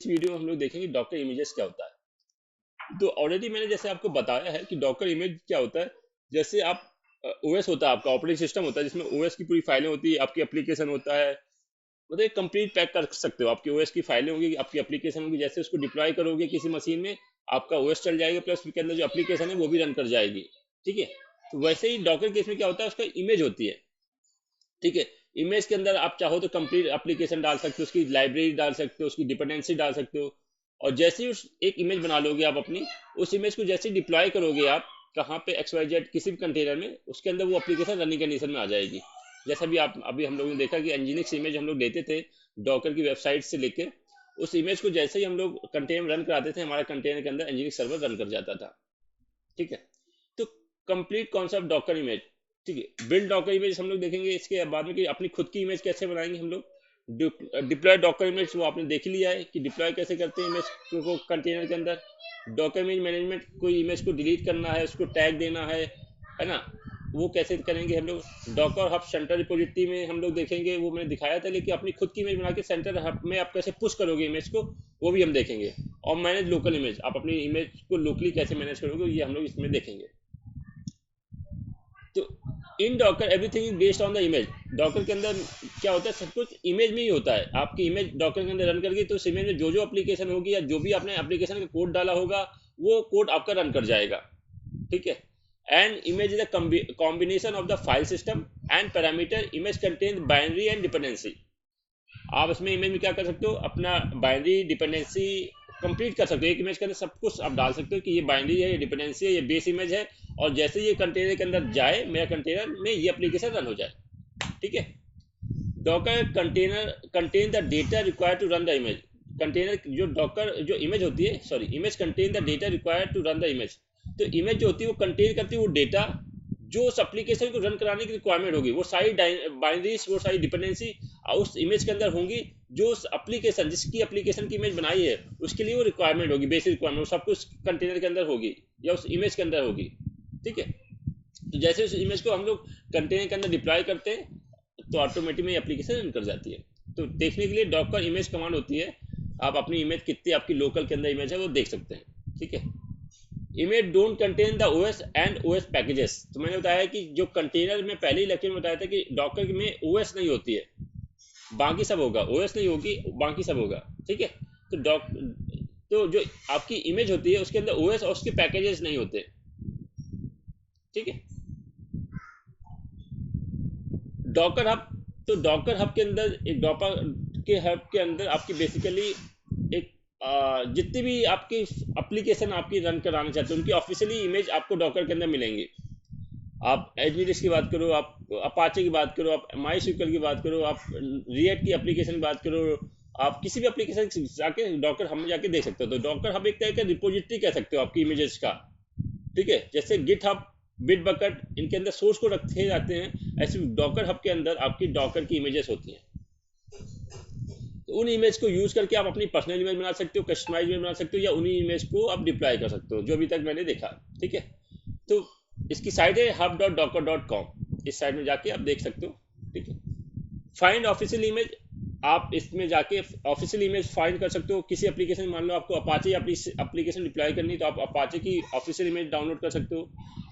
इस वीडियो में हम लोग देखेंगे डॉकर इमेजेस क्या होता है। तो ऑलरेडी मैंने जैसे आपको बताया है कि डॉकर इमेज क्या होता है। जैसे आप ओएस होता है, आपका ऑपरेटिंग सिस्टम होता है जिसमें ओएस की पूरी फाइलें होती है, आपकी एप्लीकेशन होता है, मतलब एक कंप्लीट पैक कर सकते हो। आपकी ओएस की फाइलें होंगी, आपकी एप्लीकेशन होगी, जैसे उसको डिप्लॉय करोगे किसी मशीन में आपका ओएस चल जाएगा, प्लस उसके अंदर जो एप्लीकेशन है वो भी रन कर जाएगी। ठीक है, तो वैसे ही डॉकर केस में क्या होता है, उसका इमेज होती है। ठीक है, इमेज के अंदर आप चाहो तो कंप्लीट एप्लीकेशन डाल सकते हो, उसकी लाइब्रेरी डाल सकते हो, उसकी डिपेंडेंसी डाल सकते हो। और जैसे ही उस एक इमेज बना लोगे आप अपनी, उस इमेज को जैसे ही डिप्लॉय करोगे आप कहाँ पे XYZ किसी भी कंटेनर में, उसके अंदर वो एप्लीकेशन रनिंग कंडीशन में आ जाएगी। जैसा भी आप अभी हम लोगों ने देखा कि एनजीनिक्स इमेज हम लोग लेते थे डॉकर की वेबसाइट से लेके, उस इमेज को जैसे ही हम लोग कंटेनर में रन कराते थे, हमारा कंटेनर के अंदर एनजीनिक्स सर्वर रन कर जाता था। ठीक है, तो कंप्लीट कॉन्सेप्ट डॉकर इमेज। ठीक है, बिल्ड डॉकर इमेज हम लोग देखेंगे इसके बाद में कि अपनी खुद की इमेज कैसे बनाएंगे हम लोग। डिप्लॉय डॉकर इमेज वो आपने देख लिया है कि डिप्लॉय कैसे करते हैं इमेज को कंटेनर के अंदर। डॉकर इमेज मैनेजमेंट, कोई इमेज को डिलीट करना है, उसको टैग देना है ना, वो कैसे करेंगे हम लोग। डॉकर हब सेंटर रिपोजिटरी में हम लोग देखेंगे, वो मैंने दिखाया था, लेकिन अपनी खुद की इमेज बना के सेंटर हब में आप कैसे पुश करोगे इमेज को, वो भी हम देखेंगे। और मैनेज लोकल इमेज, आप अपनी इमेज को लोकली कैसे मैनेज करोगे, ये हम लोग इसमें देखेंगे। तो in Docker everything is based on the image. Docker के अंदर क्या होता है, सब कुछ इमेज में ही होता है। आपकी इमेज डॉकर के अंदर रन करके तो उस इमेज में जो जो एप्लीकेशन होगी या जो भी आपने एप्लीकेशन का कोड डाला होगा, वो कोड आपका रन कर जाएगा। ठीक है, and image is a combination of the file system and parameter. Image contain binary and dependency. आप इसमें इमेज में क्या कर सकते हो, अपना बाइनरी डिपेंडेंसी कंप्लीट कर सकते हो। एक इमेज के अंदर सब कुछ आप डाल सकते हो कि ये बाइनरी है, ये डिपेंडेंसी है, ये बेस इमेज है, और जैसे ये कंटेनर के अंदर जाए, मेरा कंटेनर में ये एप्लीकेशन रन हो जाए। ठीक है, docker container contain the data required to run the image. Container जो डॉकर जो इमेज होती है, sorry, image contain the data required to run the image. तो इमेज जो होती है वो कंटेन करती है वो डेटा जो उस एप्लीकेशन को रन कराने की रिक्वायरमेंट होगी। वो सारी बाइनरीज, वो सारी डिपेंडेंसी उस इमेज के अंदर होंगी, जो उस एप्लीकेशन, जिसकी एप्लीकेशन की इमेज बनाई है, उसके लिए वो रिक्वायरमेंट होगी, बेसिक रिक्वायरमेंट, सब कुछ कंटेनर के अंदर होगी या उस इमेज के अंदर होगी। ठीक है, तो जैसे उस इमेज को हम लोग कंटेनर के अंदर डिप्लॉय करते हैं, तो ऑटोमेटिक में एप्लीकेशन रन कर जाती है। तो देखने के लिए डॉकर इमेज कमांड होती है। आप अपनी इमेज कितनी आपकी लोकल के अंदर इमेज है वो देख सकते हैं। ठीक है, image don't contain the OS and OS packages. तो मैंने बताया कि जो कंटेनर में पहले ही लेक्चर में बताया था कि डॉकर में ओएस नहीं होती है, बाकी सब होगा। ओएस नहीं होगी, बाकी सब होगा। ठीक है, तो तो जो आपकी इमेज होती है उसके अंदर ओएस और उसके पैकेजेस नहीं होते। ठीक है, डॉकर हब, तो डॉकर हब के अंदर, एक डॉकर के हब के अंदर आपकी बेसिकली एक जितनी भी आपकी एप्लीकेशन आपकी रन कराना चाहते हो, उनकी ऑफिशियली इमेज आपको डॉकर के अंदर मिलेंगी। आप एडमिनिस की बात करो, आप अपाचे की बात करो, आप माई स्क्यूएल की बात करो, आप रिएक्ट की एप्लीकेशन की बात करो, आप किसी भी एप्लीकेशन जाके डॉकर हब में जाके देख सकते हो। तो डॉकर हब एक तरह का रिपोजिटरी कह सकते हो आपकी इमेजेस का। ठीक है, जैसे गिट हब, बिट बकेट, इनके अंदर सोर्स को रखे जाते हैं, ऐसे डॉकर हब के अंदर आपकी डॉकर की इमेजेस होती हैं। तो उन इमेज को यूज करके आप अपनी पर्सनल इमेज बना सकते हो, कस्टमाइज इमेज बना सकते हो, या उन्हीं इमेज को आप डिप्लॉय कर सकते हो, जो अभी तक मैंने देखा। ठीक है, तो इसकी साइट है hub.docker.com, इस साइट में जाके आप देख सकते हो। ठीक है, फाइंड ऑफिशियल इमेज, आप इसमें जाके ऑफिशियल इमेज फाइंड कर सकते हो। किसी एप्लीकेशन, मान लो आपको अपाचे एप्लीकेशन डिप्लॉय करनी है, तो आप अपाचे की ऑफिशियल इमेज डाउनलोड कर सकते हो।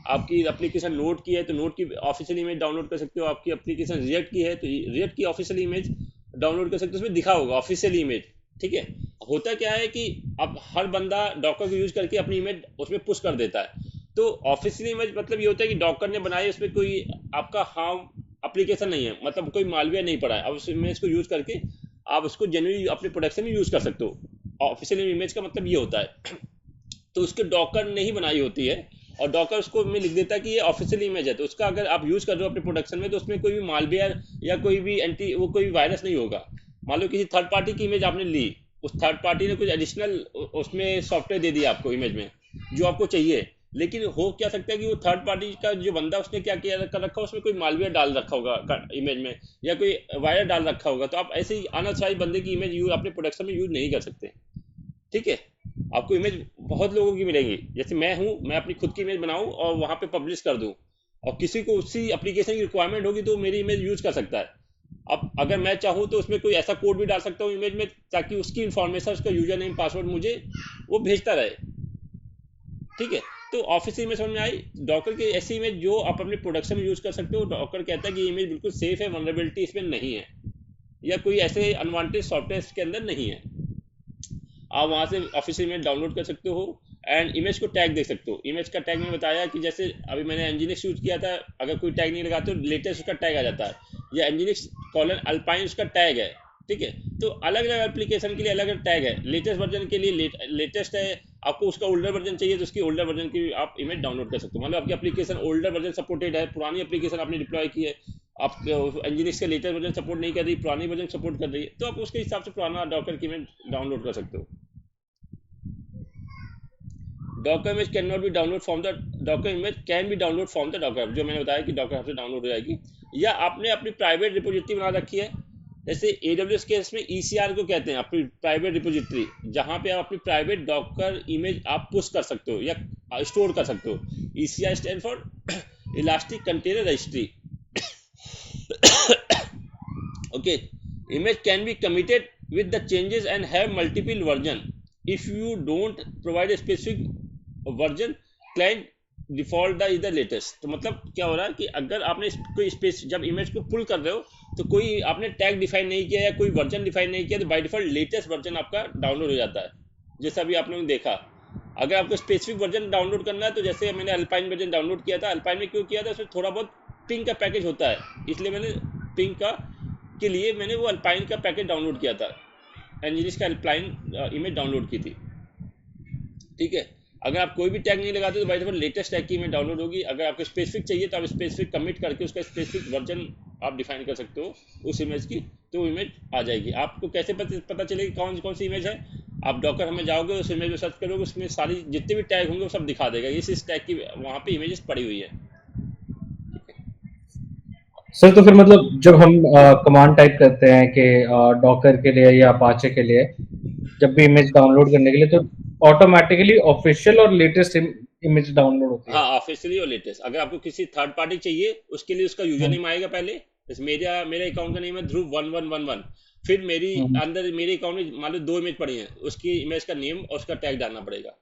आपकी एप्लीकेशन नोड की है तो नोड की ऑफिशियल इमेज डाउनलोड कर सकते हो। आपकी एप्लीकेशन रिएक्ट की है तो रिएक्ट की ऑफिशियल इमेज डाउनलोड कर सकते हो, उसमें दिखा होगा ऑफिशियल इमेज। ठीक है, होता क्या है कि अब हर बंदा डॉकर को यूज करके अपनी इमेज उसमें पुश कर देता है। तो ऑफिशियल इमेज मतलब ये होता है कि डॉकर ने बनाई, उसमें कोई आपका हार्म एप्लीकेशन नहीं है, मतलब कोई मालवेयर नहीं पड़ा है। अब उस इमेज को यूज करके आप उसको जनरली अपने प्रोडक्शन में यूज कर सकते हो। ऑफिशियल इमेज का मतलब ये होता है। तो उसके डॉकर ने ही बनाई होती है, और डॉकर उसको में लिख देता है कि ये ऑफिशियल इमेज है। तो उसका अगर आप यूज कर रहे हो अपने प्रोडक्शन में, तो उसमें कोई भी मालवेयर या कोई भी एंटी, वो कोई वायरस नहीं होगा। मान लो किसी थर्ड पार्टी की इमेज आपने ली, उस थर्ड पार्टी ने कुछ एडिशनल उसमें सॉफ्टवेयर दे दिया आपको इमेज में जो आपको चाहिए, लेकिन हो क्या सकता है कि वो थर्ड पार्टी का जो बंदा, उसने क्या किया कर रखा, उसमें कोई मालवेयर डाल रखा होगा इमेज में, या कोई वायरस डाल रखा होगा। तो आप ऐसे ही अनऑथराइज्ड बंदे की इमेज यूज अपने प्रोडक्शन में यूज नहीं कर सकते। ठीक है, आपको इमेज बहुत लोगों की मिलेंगी। जैसे मैं हूं, मैं अपनी खुद की इमेज बनाऊं और वहां पे पब्लिश कर दूं, और किसी को उसी एप्लीकेशन की रिक्वायरमेंट होगी तो मेरी इमेज यूज कर सकता है। अब अगर मैं चाहूँ तो उसमें कोई ऐसा कोड भी डाल सकता हूँ इमेज में, ताकि उसकी इंफॉर्मेशन, उसका यूजर नेम पासवर्ड मुझे वो भेजता रहे। ठीक है, तो ऑफिस इमेज समझ में आई। डॉकर की ऐसी इमेज जो आप अपने प्रोडक्शन में यूज कर सकते हो। डॉकर कहता है कि इमेज बिल्कुल सेफ है, वनरेबिलिटी इसमें नहीं है, या कोई ऐसे अनवांटेड सॉफ्टवेयर इसके अंदर नहीं है। आप वहाँ से ऑफिस इमेज डाउनलोड कर सकते हो एंड इमेज को टैग देख सकते हो। इमेज का टैग मैंने बताया कि जैसे अभी मैंने एनजीनिक्स यूज किया था, अगर कोई टैग नहीं लगाते तो लेटेस्ट उसका टैग आ जाता है, या एनजीनिक्स कॉलन अल्पाइन उसका टैग है। ठीक है, तो अलग अलग एप्लीकेशन के लिए अलग अलग टैग है। लेटेस्ट वर्जन के लिए लेटेस्ट है, आपको उसका ओल्डर वर्जन चाहिए तो उसकी ओल्डर वर्जन की आप इमेज डाउनलोड कर सकते हो। मतलब आपकी एप्लीकेशन ओल्डर वर्जन सपोर्टेड है, पुरानी एप्लीकेशन आपने डिप्लॉय की है, आप एनजीनिक्स के लेटेस्ट वर्जन सपोर्ट नहीं कर रही, पुरानी वर्जन सपोर्ट कर रही है, तो आप उसके हिसाब से पुराना डॉकर की इमेज डाउनलोड कर सकते हो। Docker image can not be download from the Docker image can be download from the Docker, जो मैंने बताया कि डॉकर हब से डाउनलोड हो जाएगी। या आपने अपनी प्राइवेट रिपोजिटरी बना रखी है, जैसे AWS केस में ECR को कहते हैं अपनी प्राइवेट रिपोजिटरी, जहां पे आप अपनी प्राइवेट डॉकर इमेज आप पुश कर सकते हो या स्टोर कर सकते हो। ECR stand for elastic container registry. Okay, image can be committed with the changes and have multiple version. If you don't provide a specific version, client default is the latest। तो मतलब क्या हो रहा है कि अगर आपने कोई स्पेस, जब इमेज को पुल कर रहे हो तो कोई आपने टैग डिफाइन नहीं किया या कोई वर्जन डिफाइन नहीं किया, तो बाय डिफॉल्ट लेटेस्ट वर्जन आपका डाउनलोड हो जाता है। जैसा अभी आप लोगों ने देखा, अगर आपको स्पेसिफिक वर्जन डाउनलोड करना है, तो जैसे मैंने अल्पाइन वर्जन डाउनलोड किया था। अल्पाइन में क्यों किया था, उसमें थोड़ा बहुत पिंग का पैकेज होता है, इसलिए मैंने पिंग का के लिए मैंने वो अल्पाइन का पैकेज डाउनलोड किया था, एनजीनिक्स का अल्पाइन इमेज डाउनलोड की थी। ठीक है, अगर आप कोई भी टैग नहीं लगाते तो बाय डिफॉल्ट लेटेस्ट टैग की इमेज डाउनलोड होगी। अगर आपको स्पेसिफिक चाहिए तो आप स्पेसिफिक कमिट करके उसका स्पेसिफिक वर्जन आप डिफाइन कर सकते हो उस इमेज की, तो इमेज आ जाएगी। आपको कैसे पता चलेगी कौन कौन सी इमेज है? आप डॉकर हमें जाओगे, उस इमेज में सर्च करोगे, उसमें सारी जितने भी टैग होंगे वो सब दिखा देगा, इस टैग की वहाँ पे इमेजेस पड़ी हुई है। सर तो फिर मतलब जब हम कमांड टाइप करते हैं कि डॉकर के लिए या अपाचे के लिए, जब भी इमेज डाउनलोड करने के लिए, तो ऑटोमेटिकली ऑफिशियल और लेटेस्ट इमेज डाउनलोड होती हाँ, है। ऑफिशियली और लेटेस्ट। अगर आपको किसी थर्ड पार्टी चाहिए, उसके लिए उसका यूजर हम्म, नेम आएगा पहले। जैसे मेरे अकाउंट का नेम है ध्रुव1111। फिर मेरी हम्म, अंदर मेरे अकाउंट में मान लो 2 इमेज पड़ी हैं, उसकी इमेज का नेम और उसका टैग डालना पड़ेगा।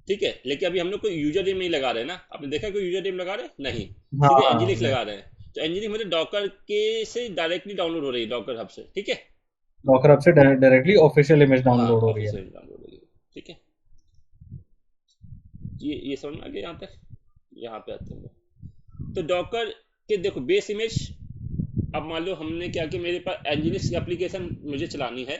ठीक है, लेकिन अभी हम लोग कोई यूजर नेम नहीं लगा रहे हैं ना, आपने देखा कोई यूजर नेम लगा रहे हैं नहीं, हाँ सीधे हाँ एनजीनिक्स लगा रहे हैं। तो एनजीनिक्स मतलब डॉकर के से डायरेक्टली डाउनलोड हो रही है, डॉकर हब से। ठीक है, डॉकर ऐप से डायरेक्टली ऑफिशियल इमेज हाँ, डाउनलोड हो रही है। ऑफिशियल डाउनलोड हो रही है। ठीक है, ये समझ में आ गया यहाँ तक? यहाँ पे आते हैं तो डॉकर के देखो बेस इमेज। अब मान लो हमने क्या कि मेरे पास एनजीनिक्स एप्लीकेशन मुझे चलानी है।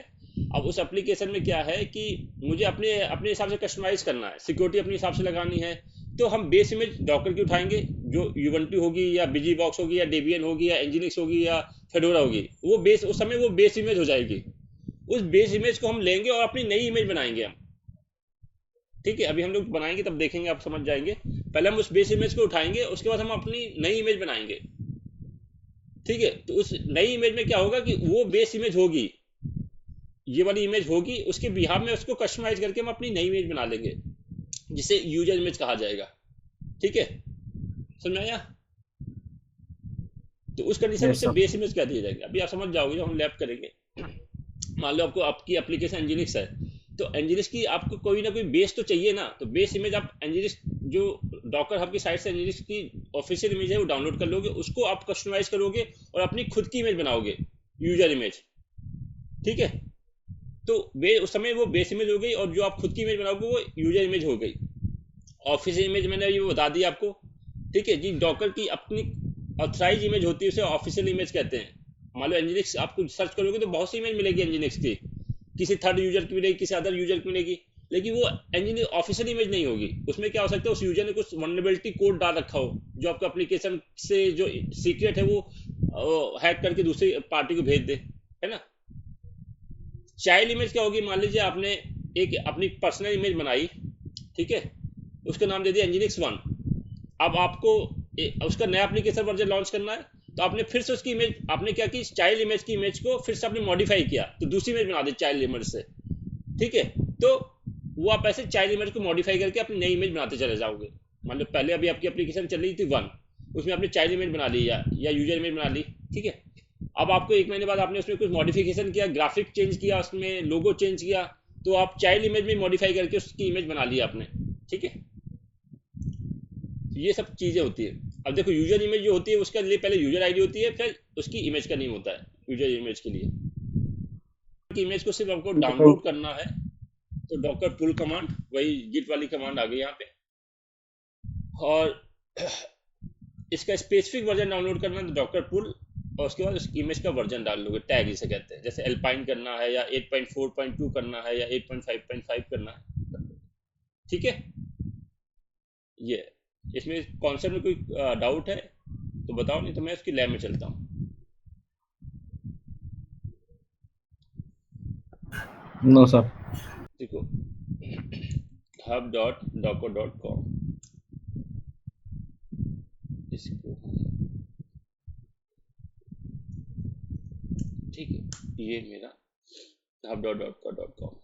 अब उस एप्लीकेशन में क्या है कि मुझे अपने अपने हिसाब से कस्टमाइज करना है, सिक्योरिटी अपने हिसाब से लगानी है। तो हम बेस इमेज डॉकर की उठाएंगे, जो यूबंटू होगी या बिजी बॉक्स होगी या डेबियन होगी या एनजीनिक्स होगी या फेडोरा होगी, वो बेस उस समय वो बेस इमेज हो जाएगी। उस बेस इमेज को हम लेंगे और अपनी नई इमेज बनाएंगे हम। ठीक है, अभी हम लोग बनाएंगे तब देखेंगे, आप समझ जाएंगे। पहले हम उस बेस इमेज को उठाएंगे, उसके बाद हम अपनी नई इमेज बनाएंगे। ठीक है, तो उस नई इमेज में क्या होगा कि वो बेस इमेज होगी, ये वाली इमेज होगी, उसके बिहार में उसको कस्टमाइज करके हम अपनी नई इमेज बना लेंगे, जिसे यूजर इमेज कहा जाएगा। ठीक है, समझ में आया? तो उस कंडीशन में यस उसे सर। बेस इमेज कह दिया जाएगा। अभी आप समझ जाओगे जब हम लैब करेंगे। मान लो आपको आपकी एप्लीकेशन एनजीनिक्स है, तो एनजीनिक्स की आपको कोई ना कोई बेस तो चाहिए ना, तो बेस इमेज आप एनजीनिक्स जो डॉकर हब की साइट से एनजीनिक्स की ऑफिशियल इमेज है वो डाउनलोड कर लोगे, उसको आप कस्टमाइज करोगे और अपनी खुद की इमेज बनाओगे, यूजर इमेज। ठीक है, तो उस समय वो बेस इमेज हो गई, और जो आप खुद की इमेज बनाओगे वो यूजर इमेज हो गई। ऑफिशियल इमेज मैंने ये बता दिया आपको। ठीक है जी, डॉकर की अपनी ऑथराइज इमेज होती है, उसे ऑफिशियल इमेज कहते हैं। मान लो एनजीनिक्स आपको सर्च करोगे तो बहुत सी इमेज मिलेगी एनजीनिक्स की, किसी थर्ड यूजर की मिलेगी, किसी अदर यूजर की मिलेगी, लेकिन वो एनजीनिक्स ऑफिशियल इमेज नहीं होगी। उसमें क्या हो सकता है, उस यूजर ने कुछ वल्नरेबिलिटी कोड डाल रखा हो, जो आपका एप्लीकेशन से जो सीक्रेट है वो हैक करके दूसरी पार्टी को भेज दे, है ना। चाइल्ड इमेज क्या होगी, मान लीजिए आपने एक अपनी पर्सनल इमेज बनाई, ठीक है, उसका नाम दे दिया एनजीनिक्स 1। अब आपको उसका नया एप्लीकेशन वर्जन लॉन्च करना है, तो आपने फिर से उसकी इमेज, आपने क्या की, चाइल्ड इमेज की इमेज को फिर से आपने मॉडिफाई किया, तो दूसरी इमेज बना दी चाइल्ड इमेज से। ठीक है, तो वो आप ऐसे चाइल्ड इमेज को मॉडिफाई करके अपनी नई इमेज बनाते चले जाओगे। मान लो पहले अभी आपकी एप्लीकेशन चल रही थी 1, उसमें आपने चाइल्ड इमेज बना ली या यूजर इमेज बना ली। ठीक है, अब आपको 1 महीने बाद आपने उसमें कुछ मॉडिफिकेशन किया, ग्राफिक चेंज किया, उसमें लोगो चेंज किया, तो आप चाइल्ड इमेज में मॉडिफाई करके उसकी इमेज बना लिया आपने, ठीक है। ये सब चीज़ें होती है। अब देखो यूजर इमेज जो होती है उसका लिए पहले यूजर आईडी होती है, फिर उसकी इमेज का नेम होता है यूजर इमेज के लिए। कि इमेज को सिर्फ आपको तो डाउनलोड करना है, तो डॉकर पुल कमांड, वही गिट वाली कमांड आ गई यहाँ पे। और इसका स्पेसिफिक वर्जन डाउनलोड करना है तो डॉकर पुल, और उसके बाद उस इमेज का वर्जन डाल लोगे, टैग इसे कहते हैं। जैसे एल्पाइन करना है या 8.4.2 करना है या 8.5.5 करना है, ठीक है। ये इसमें कॉन्सेप्ट में कोई डाउट है तो बताओ, नहीं तो मैं उसकी लैब में चलता हूँ। No sir. देखो hub.docker.com, इसको ठीक है, ये मेरा hub.docker.com।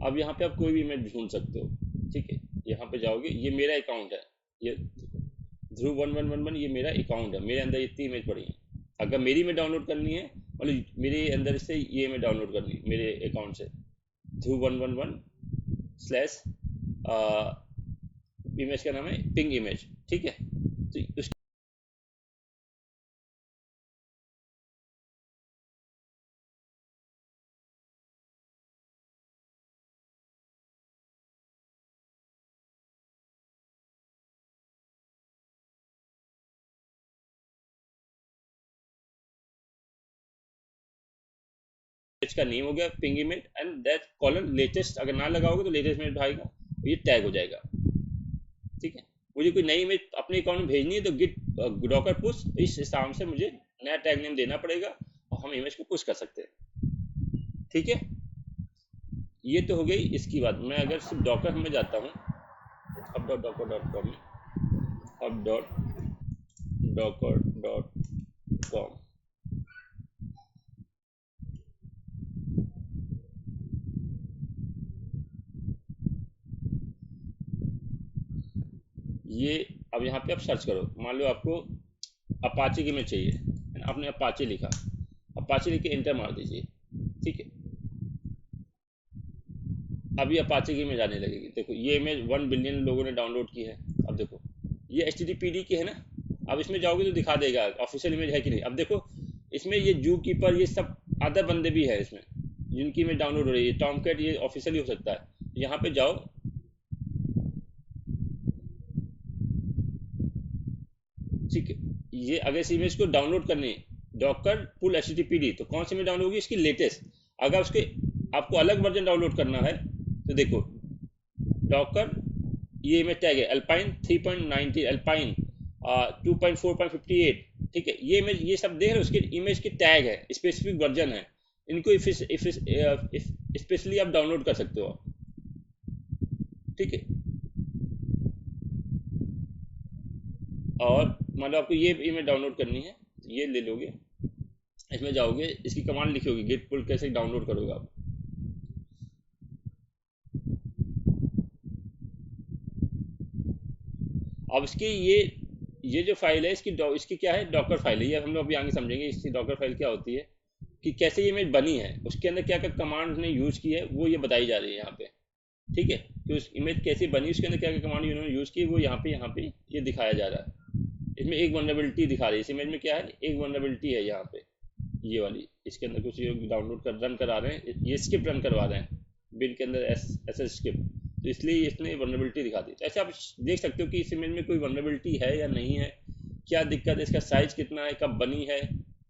अब यहाँ पे आप कोई भी इमेज ढूंढ सकते हो, ठीक है। यहाँ पे जाओगे, ये मेरा अकाउंट है, ये ध्रुव 1111 ये मेरा अकाउंट है, मेरे अंदर इतनी इमेज पड़ी है। अगर मेरी में डाउनलोड करनी है, मतलब मेरे अंदर से ये में डाउनलोड करनी है मेरे अकाउंट से, ध्रुव 111 स्लैश इमेज का नाम है पिंग इमेज, ठीक है। तो उस इमेज का नेम हो गया ping image, and that colon latest, अगर ना लगाओगे तो लेटेस्ट में उठाएगा, तो ये टैग हो जाएगा, ठीक है। मुझे कोई नई इमेज अपने अकाउंट में भेजनी है तो गिट डॉकर पुश, इस हिसाब से मुझे नया टैग नेम देना पड़ेगा और हम इमेज को पुश कर सकते हैं, ठीक है। ये तो हो गई इसकी बात। मैं अगर सिर्फ डॉकर में जाता हूँ hub.docker.com में, hub.docker.com, ये अब यहाँ पे आप सर्च करो, मान लो आपको अपाचे की इमेज चाहिए, आपने अपाचे लिखा, अपाचे लिख के एंटर मार दीजिए, ठीक है। अभी अपाचे की इमेज आने लगेगी। देखो ये इमेज 1 बिलियन लोगों ने डाउनलोड की है। अब देखो ये HTTPD की है ना, अब इसमें जाओगे तो दिखा देगा ऑफिशियल इमेज है कि नहीं। अब देखो इसमें ये जू कीपर ये सब अदर बंदे भी है इसमें जिनकी इमेज डाउनलोड हो रही है, टॉम कैट ये ऑफिशियली हो सकता है। यहाँ पे जाओ, ठीक है। ये अगर इस इमेज को डाउनलोड करनी है डॉकर पुल HTTPD, तो कौन सी में डाउनलोड होगी, इसकी लेटेस्ट। अगर उसके आपको अलग वर्जन डाउनलोड करना है तो देखो डॉकर, ये इमेज टैग है अल्पाइन 3.90, अल्पाइन 2.4.58, ठीक है। ये इमेज ये सब देख रहे हो, उसके इमेज की टैग है, स्पेसिफिक वर्जन है। इनको स्पेशली आप डाउनलोड कर सकते हो, ठीक है। और मान लो आपको ये इमेज डाउनलोड करनी है तो ये ले लोगे, इसमें जाओगे, इसकी कमांड लिखी होगी गिट पुल, कैसे डाउनलोड करोगे आप। अब इसकी ये जो फाइल है इसकी क्या है, डॉकर फाइल है। ये हम लोग अभी आगे समझेंगे इसकी डॉकर फाइल क्या होती है, कि कैसे ये इमेज बनी है, उसके अंदर क्या क्या कमांड ने यूज की है वो ये बताई जा रही है यहाँ पे, ठीक है। कि उस इमेज कैसे बनी, उसके अंदर क्या क्या कमांड उन्होंने यूज की वो यहाँ पे ये दिखाया जा रहा है। इसमें एक वनरेबिलिटी दिखा रही है, इस इमेज में क्या है, एक वनरेबिलिटी है यहाँ पे, ये वाली। इसके अंदर कुछ डाउनलोड कर रन करा रहे हैं, ये स्क्रिप्ट रन करवा रहे हैं बिल के अंदर, एस स्क्रिप्ट, तो इसलिए इसने वनरेबिलिटी दिखा दी। तो ऐसे आप देख सकते हो कि इस इमेज में कोई वनरेबिलिटी है या नहीं है, क्या दिक्कत है, इसका साइज कितना है, कब बनी है,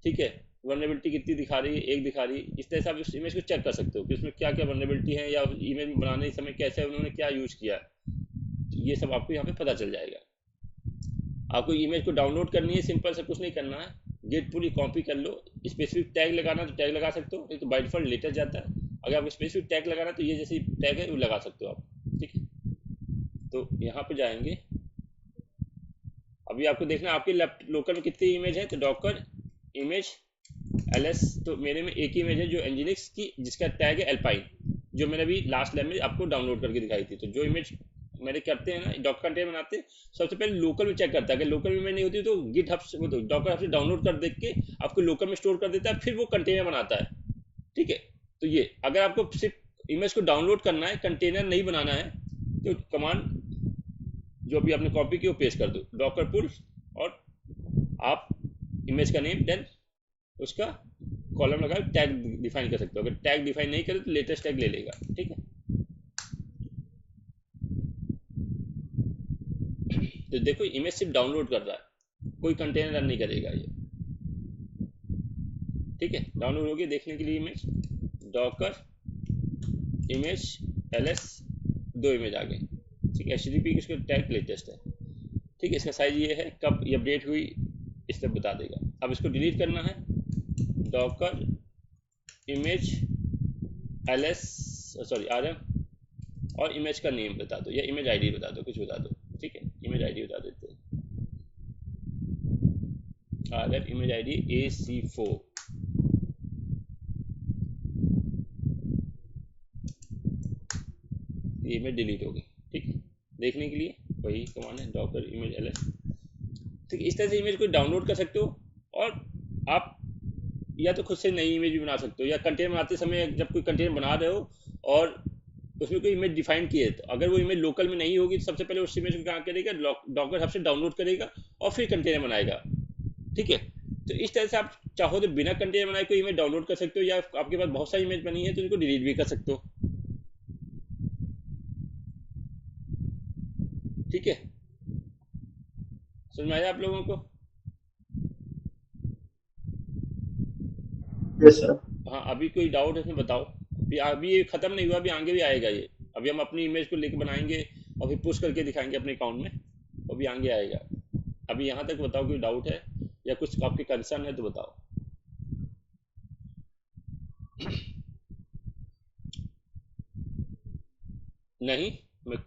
ठीक है। वनरेबिलिटी कितनी दिखा रही है, एक दिखा रही है। इस तरह से आप इस इमेज को चेक कर सकते हो कि इसमें क्या क्या वनरेबिलिटी है, या इमेज बनाने समय कैसे उन्होंने क्या यूज किया, तो ये सब आपको यहाँ पे पता चल जाएगा। आपको इमेज को डाउनलोड करनी है, सिंपल से कुछ नहीं करना है, गेट पूरी कॉपी कर लो। स्पेसिफिक टैग लगाना तो टैग लगा सकते हो, नहीं तो बाय डिफॉल्ट लेटेस्ट जाता है। अगर आपको स्पेसिफिक टैग लगाना तो ये जैसी टैग है वो लगा सकते हो आप, ठीक है। तो यहाँ पे जाएंगे, अभी आपको देखना आपके लोकल में कितनी इमेज है, तो डॉकर इमेज LS, तो मेरे में एक ही इमेज है जो एंजिनिक्स की, जिसका टैग है एल्पाइन, जो मैंने अभी लास्ट लैब में आपको डाउनलोड करके दिखाई थी। तो जो इमेज मेरे करते हैं ना, डॉकर कंटेनर बनाते हैं, सबसे पहले लोकल में चेक करता है, अगर लोकल में नहीं होती तो गिट हब से, वो तो डॉकर हब से डाउनलोड कर देख के आपको लोकल में स्टोर कर देता है, फिर वो कंटेनर बनाता है। ठीक है, तो ये अगर आपको सिर्फ इमेज को डाउनलोड करना है, कंटेनर नहीं बनाना है, तो कमांड जो अभी आपने कॉपी की वो पेस्ट कर दो, डॉकर पुल, और आप इमेज का नेम, देन उसका कॉलम लगा टैग डिफाइन कर सकते हो। अगर टैग डिफाइन नहीं करे तो लेटेस्ट टैग ले लेगा। ठीक है, तो देखो इमेज सिर्फ डाउनलोड कर रहा है, कोई कंटेनर रन नहीं करेगा ये। ठीक है, डाउनलोड होगी देखने के लिए इमेज, डॉकर इमेज एलएस, दो इमेज आ गए। ठीक है, एचटीटीपी की इसका टैग लेटेस्ट है। ठीक है, इसका साइज ये है, कब ये अपडेट हुई इस पर बता देगा। अब इसको डिलीट करना है, Docker image LS, sorry RM, और इमेज का नेम बता दो या इमेज आईडी बता दो, कुछ बता दो। ठीक है, इमेज आईडी बता देते हैं, आरएम इमेज आईडी AC4। ये इमेज डिलीट हो गई। ठीक है, देखने के लिए वही कमांड है, डॉकर इमेज एलएस। ठीक है, इस तरह से इमेज को डाउनलोड कर सकते हो, और आप या तो खुद से नई इमेज भी बना सकते हो, या कंटेनर बनाते समय जब कोई कंटेनर बना रहे हो और उसमें कोई इमेज डिफाइन की है, तो अगर वो इमेज लोकल में नहीं होगी तो सबसे पहले उस इमेज को क्या करेगा, डॉकर हब से डाउनलोड करेगा और फिर कंटेनर बनाएगा। ठीक है, तो इस तरह से आप चाहो तो बिना कंटेनर बनाए कोई इमेज डाउनलोड कर सकते हो, या आपके पास बहुत सारी इमेज बनी है तो उनको डिलीट भी कर सकते हो। ठीक है, समझ में आया आप लोगों को? Yes sir. हाँ, अभी कोई डाउट है इसमें बताओ। अभी ये खत्म नहीं हुआ, अभी आगे भी आएगा ये। अभी हम अपनी इमेज को लेके बनाएंगे और फिर पुश करके दिखाएंगे अपने अकाउंट में, तो अभी आगे आएगा। अभी यहाँ तक बताओ, कोई डाउट है या कुछ आपके कंसर्न है तो बताओ। नहीं, मैं